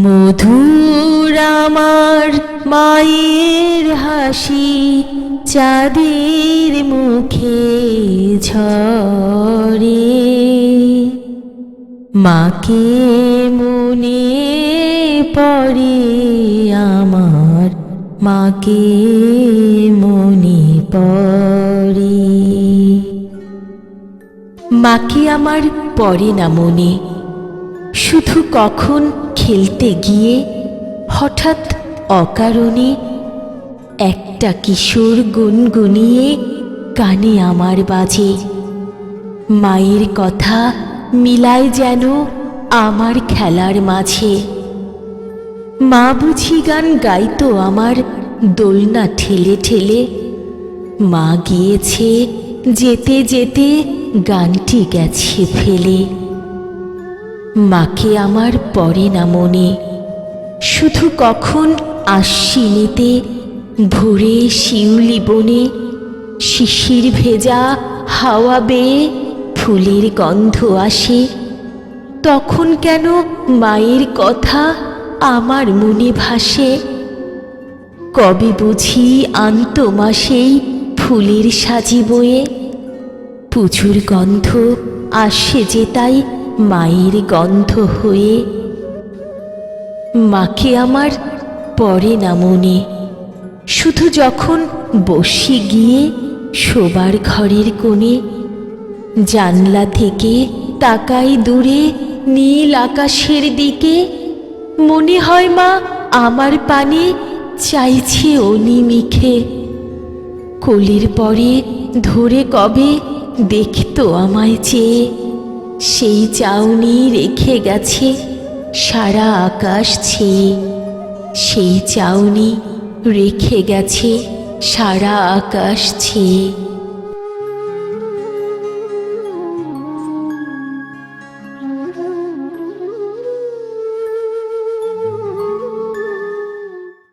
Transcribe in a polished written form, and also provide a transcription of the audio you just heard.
মধুর আমার মায়ের হাসি চাঁদের মুখে ঝরে, মাকে মনে পড়ে আমার, মাকে মনে পড়ে। মাকে আমার পড়ে না মনে, শুধু কখন খেলতে গিয়ে হঠাৎ অকারণে একটা কিশোর গুনগুনিয়ে কানে আমার বাজে। মায়ের কথা মিলায় যেন আমার খেলার মাঝে। মা বুঝি গান গাইতো আমার দোলনা ঠেলে ঠেলে, মা গিয়েছে যেতে যেতে গানটি গেছে ফেলে। মাকে আমার পড়ে না মনে, শুধু কখন আশ্বিনেতে ভোরে শিউলি বনে শিশির ভেজা হাওয়া বেয়ে ফুলের গন্ধ আসে, তখন কেন মায়ের কথা আমার মনে ভাসে। কবে বুঝি আনত মা সেই ফুলের সাজি বয়ে, পুজোর গন্ধ আসে যে তাই মায়ের গন্ধ হয়ে। মাকে আমার পড়ে না মনে, শুধু যখন বসি গিয়ে শোবার ঘরের কোণে, জানলা থেকে তাকাই দূরে নীল আকাশের দিকে, মনে হয় মা আমার পানে চাইছে অনিমিখে। কোলের পরে ধরে কবে দেখতো আমায় চেয়ে, সেই চাউনি রেখে গেছে সারা আকাশ ছেয়ে, সেই চাউনি রেখে গেছে সারা আকাশ ছেয়ে।